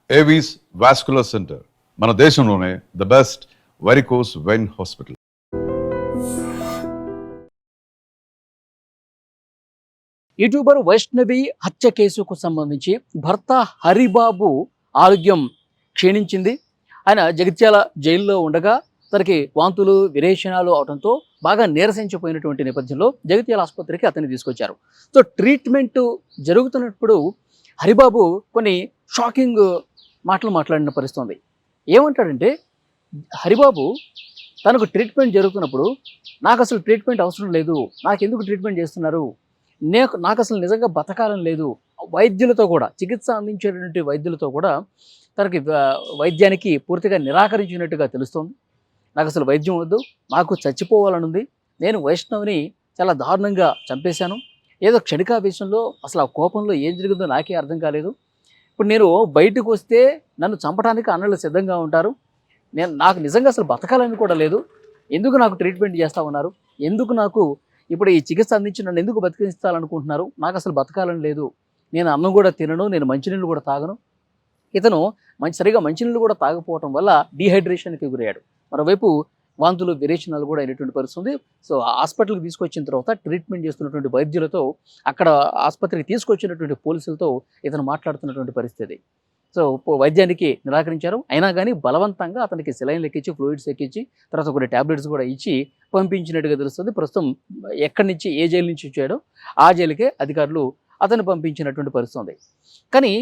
Avis vascular centre మన దేశంలోనే the best varicose vein hospital. YouTuber Vaishnavi హత్య కేసుకు సంబంధించి భర్త హరిబాబు ఆరోగ్యం క్షీణించింది. ఆయన జగిత్యాల జైల్లో ఉండగా తనకి వాంతులు విరేచనాలు అవడంతో బాగా నీరసించిపోయినటువంటి నేపథ్యంలో జగిత్యాల ఆసుపత్రికి అతన్ని తీసుకొచ్చారు. సో ట్రీట్మెంట్ జరుగుతున్నప్పుడు హరిబాబు కొన్ని షాకింగ్ మాటలు మాట్లాడిన పరిస్థితి ఉంది. ఏమంటాడంటే హరిబాబు తనకు ట్రీట్మెంట్ జరుగుతున్నప్పుడు నాకు అసలు ట్రీట్మెంట్ అవసరం లేదు, నాకు ఎందుకు ట్రీట్మెంట్ చేస్తున్నారు, నాకు అసలు నిజంగా బతకాలని లేదు, వైద్యులతో కూడా చికిత్స అందించేటువంటి వైద్యులతో కూడా తనకి వైద్యానికి పూర్తిగా నిరాకరించినట్టుగా తెలుస్తోంది. నాకు అసలు వైద్యం వద్దు, నాకు చచ్చిపోవాలని ఉంది, నేను వైష్ణవిని చాలా దారుణంగా చంపేశాను, ఏదో క్షణికావేశంలో అసలు ఆ కోపంలో ఏం జరిగిందో నాకే అర్థం కాలేదు, ఇప్పుడు నేను బయటకు వస్తే నన్ను చంపడానికి అన్నలు సిద్ధంగా ఉంటారు, నాకు నిజంగా అసలు బతకాలని కూడా లేదు, ఎందుకు నాకు ట్రీట్మెంట్ చేస్తూ ఉన్నారు, ఎందుకు నాకు ఇప్పుడు ఈ చికిత్స అందించి నన్ను ఎందుకు బతికించాలనుకుంటున్నారు, నాకు అసలు బతకాలని లేదు, నేను అన్నం కూడా తినను, నేను మంచినీళ్ళు కూడా తాగను. ఇతను సరిగా మంచినీళ్ళు కూడా తాగకపోవటం వల్ల డీహైడ్రేషన్కి గురయ్యాడు. మరోవైపు వాంతులు విరేచనాలు కూడా అయినటువంటి పరిస్థితుంది. సో హాస్పిటల్కి తీసుకొచ్చిన తర్వాత ట్రీట్మెంట్ చేస్తున్నటువంటి వైద్యులతో, అక్కడ ఆసుపత్రికి తీసుకొచ్చినటువంటి పోలీసులతో ఇతను మాట్లాడుతున్నటువంటి పరిస్థితి. సో వైద్యానికి నిరాకరించారు. అయినా కానీ బలవంతంగా అతనికి సెలైన్లు ఎక్కించి, ఫ్లూయిడ్స్ ఎక్కించి, తర్వాత కొన్ని ట్యాబ్లెట్స్ కూడా ఇచ్చి పంపించినట్టుగా తెలుస్తుంది. ప్రస్తుతం ఎక్కడి నుంచి ఏ జైలు నుంచి వచ్చాడో ఆ జైలుకే అధికారులు అతను పంపించినటువంటి పరిస్థితి ఉంది. కానీ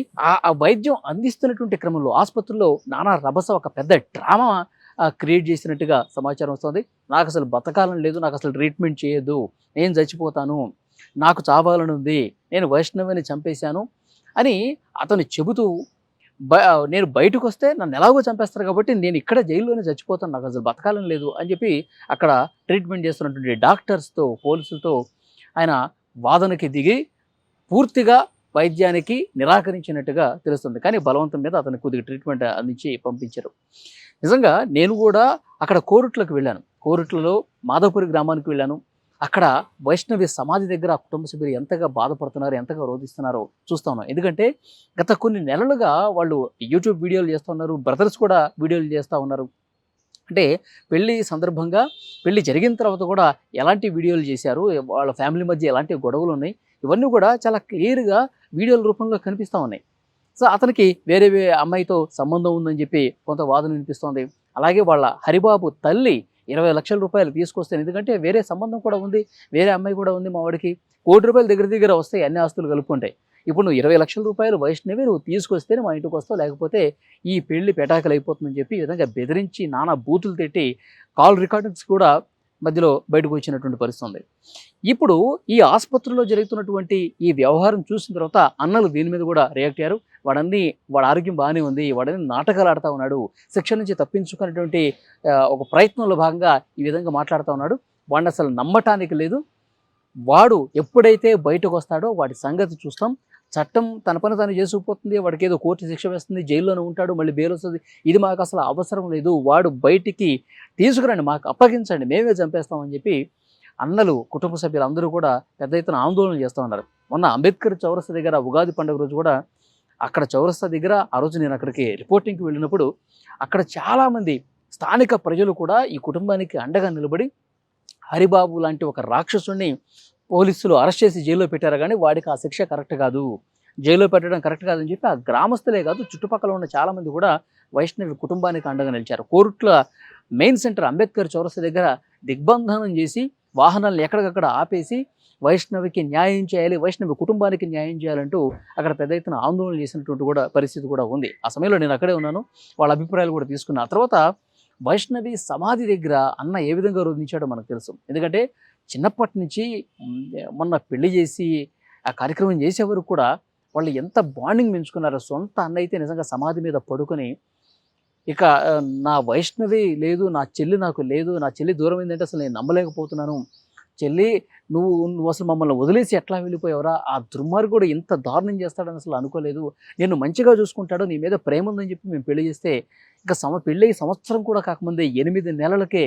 ఆ వైద్యం అందిస్తున్నటువంటి క్రమంలో ఆసుపత్రిలో నానా రభస, ఒక పెద్ద డ్రామా క్రియేట్ చేసినట్టుగా సమాచారం వస్తుంది. నాకు అసలు బతకాలని లేదు, నాకు అసలు ట్రీట్మెంట్ చేయొద్దు, నేను చచ్చిపోతాను, నాకు చావాలని ఉంది, నేను వైష్ణవిని చంపేశాను అని అతను చెబుతూ, నేను బయటకు వస్తే నన్ను ఎలాగో చంపేస్తారు కాబట్టి నేను ఇక్కడ జైల్లోనే చచ్చిపోతాను, నాకు అసలు బతకాలని లేదు అని చెప్పి అక్కడ ట్రీట్మెంట్ చేస్తున్నటువంటి డాక్టర్స్తో, పోలీసులతో ఆయన వాదనకి దిగి పూర్తిగా వైద్యానికి నిరాకరించినట్టుగా తెలుస్తుంది. కానీ బలవంతం మీద అతనికి కొద్దిగా ట్రీట్మెంట్ అందించి పంపించారు. నిజంగా నేను కూడా అక్కడ కోరుట్లకు వెళ్ళాను. కోరుట్లలో మాధవపురి గ్రామానికి వెళ్ళాను. అక్కడ వైష్ణవి సమాధి దగ్గర ఆ కుటుంబ సభ్యులు ఎంతగా బాధపడుతున్నారో, ఎంతగా రోధిస్తున్నారో చూస్తా ఉన్నాం. ఎందుకంటే గత కొన్ని నెలలుగా వాళ్ళు యూట్యూబ్ వీడియోలు చేస్తూ ఉన్నారు, బ్రదర్స్ కూడా వీడియోలు చేస్తూ ఉన్నారు. అంటే పెళ్లి సందర్భంగా, పెళ్లి జరిగిన తర్వాత కూడా ఎలాంటి వీడియోలు చేశారు, వాళ్ళ ఫ్యామిలీ మధ్య ఎలాంటి గొడవలు ఉన్నాయి, ఇవన్నీ కూడా చాలా క్లియర్గా వీడియోల రూపంలో కనిపిస్తూ ఉన్నాయి. సో అతనికి వేరే అమ్మాయితో సంబంధం ఉందని చెప్పి కొంత వాదన వినిపిస్తోంది. అలాగే వాళ్ళ హరిబాబు తల్లి 20 లక్షల రూపాయలు తీసుకొస్తాను, ఎందుకంటే వేరే సంబంధం కూడా ఉంది, వేరే అమ్మాయి కూడా ఉంది, మా వాడికి ₹1,00,00,000 దగ్గర వస్తాయి, అన్ని ఆస్తులు కలుపుకుంటాయి, ఇప్పుడు నువ్వు 20 లక్షల రూపాయలు వైష్ణవి నువ్వు తీసుకొస్తేనే మా ఇంటికి వస్తావు, లేకపోతే ఈ పెళ్లి పెటాకులు అయిపోతుందని చెప్పి ఈ విధంగా బెదిరించి నానా బూతులు తిట్టి కాల్ రికార్డింగ్స్ కూడా మధ్యలో బయటకు వచ్చినటువంటి పరిస్థితి ఉంది. ఇప్పుడు ఈ ఆసుపత్రిలో జరుగుతున్నటువంటి ఈ వ్యవహారం చూసిన తర్వాత అన్నలు దీని మీద కూడా రియాక్ట్ అయ్యారు. వాడి ఆరోగ్యం బాగానే ఉంది, వాడని నాటకాలు ఆడుతూ ఉన్నాడు, శిక్ష నుంచి తప్పించుకునేటువంటి ఒక ప్రయత్నంలో భాగంగా ఈ విధంగా మాట్లాడుతూ ఉన్నాడు, వాడిని అసలు నమ్మటానికి లేదు, వాడు ఎప్పుడైతే బయటకు వస్తాడో వాడి సంగతి చూస్తాం, చట్టం తన పని తాను చేసుకుపోతుంది, వాడికి ఏదో కోర్టు శిక్ష వేస్తుంది, జైల్లోనే ఉంటాడు, మళ్ళీ బెయిల్ వస్తుంది, ఇది మాకు అసలు అవసరం లేదు, వాడు బయటికి తీసుకురండి, మాకు అప్పగించండి, మేమే చంపేస్తామని చెప్పి అన్నలు, కుటుంబ సభ్యులు అందరూ కూడా పెద్ద ఎత్తున ఆందోళన చేస్తూ ఉన్నారు. మొన్న అంబేద్కర్ చౌరస్తా దగ్గర ఉగాది పండుగ రోజు కూడా అక్కడ చౌరస్తా దగ్గర ఆ రోజు నేను అక్కడికి రిపోర్టింగ్కి వెళ్ళినప్పుడు అక్కడ చాలామంది స్థానిక ప్రజలు కూడా ఈ కుటుంబానికి అండగా నిలబడి హరిబాబు లాంటి ఒక రాక్షసుడిని పోలీసులు అరెస్ట్ చేసి జైల్లో పెట్టారు, కానీ వాడికి ఆ శిక్ష కరెక్ట్ కాదు, జైల్లో పెట్టడం కరెక్ట్ కాదని చెప్పి ఆ గ్రామస్తులే కాదు చుట్టుపక్కల ఉన్న చాలామంది కూడా వైష్ణవి కుటుంబానికి అండగా నిలిచారు. కోరుట్ల మెయిన్ సెంటర్ అంబేద్కర్ చౌరస్తా దగ్గర దిగ్బంధనం చేసి వాహనాలను ఎక్కడికక్కడ ఆపేసి వైష్ణవికి న్యాయం చేయాలి, వైష్ణవి కుటుంబానికి న్యాయం చేయాలంటూ అక్కడ పెద్ద ఎత్తున ఆందోళన చేసినటువంటి కూడా పరిస్థితి కూడా ఉంది. ఆ సమయంలో నేను అక్కడే ఉన్నాను, వాళ్ళ అభిప్రాయాలు కూడా తీసుకున్నా. ఆ తర్వాత వైష్ణవి సమాధి దగ్గర అన్న ఏ విధంగా రోధించాడో మనకు తెలుసు. ఎందుకంటే చిన్నప్పటి నుంచి మొన్న పెళ్లి చేసి ఆ కార్యక్రమం చేసే వరకు కూడా వాళ్ళు ఎంత బాండింగ్ పెంచుకున్నారో. సొంత అన్న అయితే నిజంగా సమాధి మీద పడుకొని ఇక నా వైష్ణవి లేదు, నా చెల్లి నాకు లేదు, నా చెల్లి దూరం ఏంటంటే అసలు నేను నమ్మలేకపోతున్నాను, చెల్లి నువ్వు అసలు మమ్మల్ని వదిలేసి ఎట్లా వెళ్ళిపోయావరా, ఆ దుర్మార్గుడు ఇంత దారుణం చేస్తాడని అసలు అనుకోలేదు, నేను మంచిగా చూసుకుంటాడు, నీ మీద ప్రేమ ఉందని చెప్పి మేము పెళ్లి చేస్తే ఇంకా పెళ్ళి సంవత్సరం కూడా కాకముందే 8 నెలలకే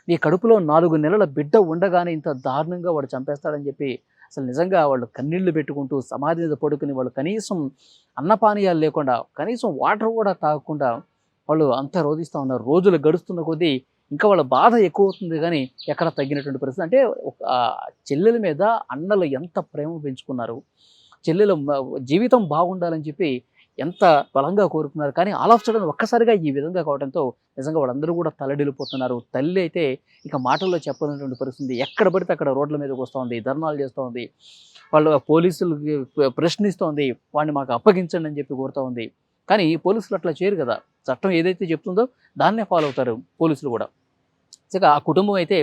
నీ కడుపులో 4 నెలల బిడ్డ ఉండగానే ఇంత దారుణంగా వాడు చంపేస్తాడని చెప్పి అసలు నిజంగా వాళ్ళు కన్నీళ్లు పెట్టుకుంటూ సమాధి మీద పడుకుని వాళ్ళు కనీసం అన్నపానీయాలు లేకుండా కనీసం వాటర్ కూడా తాగకుండా వాళ్ళు అంతా రోధిస్తూ ఉన్నారు. రోజులు గడుస్తున్న కొద్దీ ఇంకా వాళ్ళ బాధ ఎక్కువ అవుతుంది కానీ ఎక్కడ తగ్గినటువంటి పరిస్థితి. అంటే ఒక చెల్లెల మీద అన్నలు ఎంత ప్రేమ పెంచుకున్నారు, చెల్లెలు జీవితం బాగుండాలని చెప్పి ఎంత బలంగా కోరుకున్నారు. కానీ ఆల్ ఆఫ్ సడన్ ఒక్కసారిగా ఈ విధంగా కావడంతో నిజంగా వాళ్ళందరూ కూడా తల్లడిల్లిపోతున్నారు. తల్లి అయితే ఇక మాటల్లో చెప్పలేనటువంటి పరిస్థితి. ఎక్కడ పడితే అక్కడ రోడ్ల మీదకి వస్తూ ఉంది, ధర్నాలు చేస్తూ ఉంది, వాళ్ళు పోలీసులకి ప్రశ్నిస్తోంది, వాడిని మాకు అప్పగించండి అని చెప్పి కోరుతూ ఉంది. కానీ పోలీసులు అట్లా చేయరు కదా. చట్టం ఏదైతే చెప్తుందో దాన్నే ఫాలో అవుతారు పోలీసులు కూడా. ఇక ఆ కుటుంబం అయితే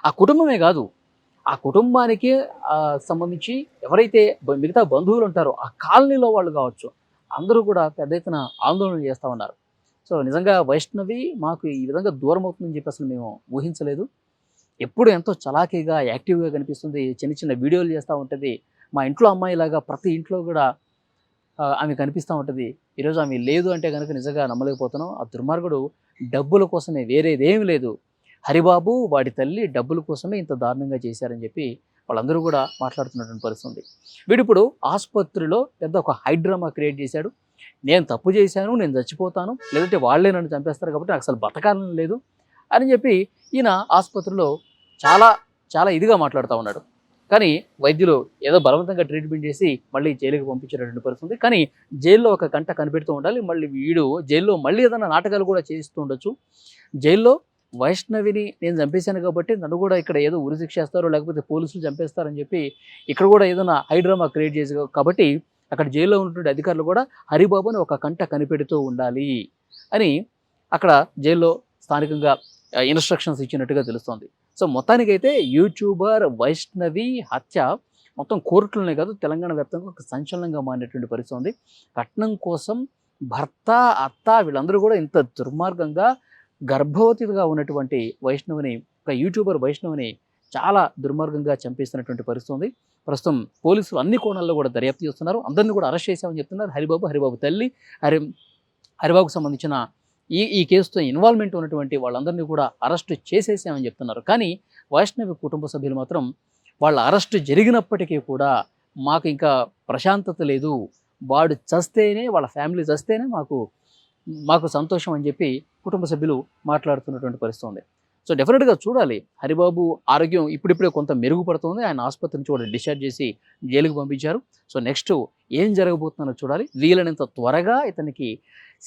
ఆ కుటుంబమే కాదు, ఆ కుటుంబానికి సంబంధించి ఎవరైతే మిగతా బంధువులు ఉంటారో ఆ కాలనీలో వాళ్ళు కావచ్చు, అందరూ కూడా పెద్ద ఎత్తున ఆందోళన చేస్తూ ఉన్నారు. సో నిజంగా వైష్ణవి మాకు ఈ విధంగా దూరం అవుతుందని చెప్పి అసలు మేము ఊహించలేదు. ఎప్పుడు ఎంతో చలాకీగా యాక్టివ్గా కనిపిస్తుంది, చిన్న చిన్న వీడియోలు చేస్తూ ఉంటుంది. మా ఇంట్లో అమ్మాయిలాగా ప్రతి ఇంట్లో కూడా ఆమె కనిపిస్తూ ఉంటుంది. ఈరోజు ఆమె లేదు అంటే కనుక నిజంగా నమ్మలేకపోతున్నాం. ఆ దుర్మార్గుడు డబ్బుల కోసమే, వేరేదేమీ లేదు. హరిబాబు వాడి తల్లి డబ్బుల కోసమే ఇంత దారుణంగా చేశారని చెప్పి వాళ్ళందరూ కూడా మాట్లాడుతున్నటువంటి పరిస్థితి. వీడిప్పుడు ఆసుపత్రిలో పెద్ద ఒక హైడ్రామా క్రియేట్ చేశాడు. నేను తప్పు చేశాను, నేను చచ్చిపోతాను, లేదంటే వాళ్ళే నన్ను చంపేస్తారు కాబట్టి నాకు అసలు బతకాలని లేదు అని చెప్పి ఈయన ఆసుపత్రిలో చాలా చాలా ఇదిగా మాట్లాడుతూ ఉన్నాడు. కానీ వైద్యులు ఏదో బలవంతంగా ట్రీట్మెంట్ చేసి మళ్ళీ జైలుకి పంపించేటటువంటి పరిస్థితి. కానీ జైల్లో ఒక గంట కనిపెడుతూ ఉండాలి. మళ్ళీ వీడు జైల్లో మళ్ళీ ఏదైనా నాటకాలు కూడా చేయిస్తూ ఉండొచ్చు. జైల్లో వైష్ణవిని నేను చంపేశాను కాబట్టి నన్ను కూడా ఇక్కడ ఏదో ఉరిశిక్ష చేస్తారు, లేకపోతే పోలీసులు చంపేస్తారని చెప్పి ఇక్కడ కూడా ఏదైనా హైడ్రామా క్రియేట్ చేసి కాబట్టి అక్కడ జైల్లో ఉన్నటువంటి అధికారులు కూడా హరిబాబుని ఒక కంట కనిపెడుతూ ఉండాలి అని అక్కడ జైల్లో స్థానికంగా ఇన్స్ట్రక్షన్స్ ఇచ్చినట్టుగా తెలుస్తోంది. సో మొత్తానికైతే యూట్యూబర్ వైష్ణవి హత్య మొత్తం కోర్టులోనే కాదు తెలంగాణ వ్యాప్తంగా ఒక సంచలనంగా మారినటువంటి పరిస్థితి ఉంది. కట్నం కోసం భర్త, అత్త వీళ్ళందరూ కూడా ఇంత దుర్మార్గంగా గర్భవతిగా ఉన్నటువంటి వైష్ణవిని, ఒక యూట్యూబర్ వైష్ణవిని చాలా దుర్మార్గంగా చంపేస్తున్నటువంటి పరిస్థితి ఉంది. ప్రస్తుతం పోలీసులు అన్ని కోణాల్లో కూడా దర్యాప్తు చేస్తున్నారు. అందరినీ కూడా అరెస్ట్ చేశామని చెప్తున్నారు. హరిబాబు తల్లి, హరిబాబుకు సంబంధించిన ఈ కేసుతో ఇన్వాల్వ్మెంట్ ఉన్నటువంటి వాళ్ళందరినీ కూడా అరెస్టు చేసేసామని చెప్తున్నారు. కానీ వైష్ణవి కుటుంబ సభ్యులు మాత్రం వాళ్ళ అరెస్టు జరిగినప్పటికీ కూడా మాకు ఇంకా ప్రశాంతత లేదు, వాడు చస్తేనే, వాళ్ళ ఫ్యామిలీ చస్తేనే మాకు సంతోషం అని చెప్పి కుటుంబ సభ్యులు మాట్లాడుతున్నటువంటి పరిస్థితి ఉంది. సో డెఫినెట్గా చూడాలి. హరిబాబు ఆరోగ్యం ఇప్పుడిప్పుడే కొంత మెరుగుపడుతుంది. ఆయన ఆసుపత్రి నుంచి కూడా డిశ్చార్జ్ చేసి జైలుకు పంపించారు. సో నెక్స్ట్ ఏం జరగబోతుందో చూడాలి. వీలైనంత త్వరగా ఇతనికి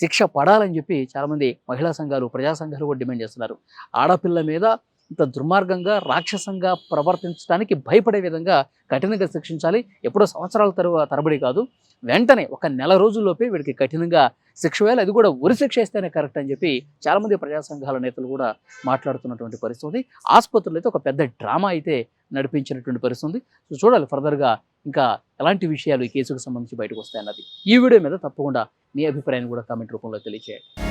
శిక్ష పడాలని చెప్పి చాలామంది మహిళా సంఘాలు, ప్రజా సంఘాలు కూడా డిమాండ్ చేస్తున్నారు. ఆడపిల్ల మీద ఇంత దుర్మార్గంగా, రాక్షసంగా ప్రవర్తించడానికి భయపడే విధంగా కఠినంగా శిక్షించాలి. ఎప్పుడో సంవత్సరాల తరబడి కాదు, వెంటనే ఒక నెల రోజుల్లోపే వీడికి కఠినంగా శిక్ష వేయాలి. అది కూడా ఉరి శిక్ష ఇస్తేనే కరెక్ట్ అని చెప్పి చాలామంది ప్రజా సంఘాల నేతలు కూడా మాట్లాడుతున్నటువంటి పరిస్థితి. ఆసుపత్రిలో అయితే ఒక పెద్ద డ్రామా అయితే నడిపించినటువంటి పరిస్థితి. సో చూడాలి ఫర్దర్గా ఇంకా ఎలాంటి విషయాలు ఈ కేసుకు సంబంధించి బయటకు వస్తాయన్నది. ఈ వీడియో మీద తప్పకుండా మీ అభిప్రాయాన్ని కూడా కామెంట్ రూపంలో తెలియజేయండి.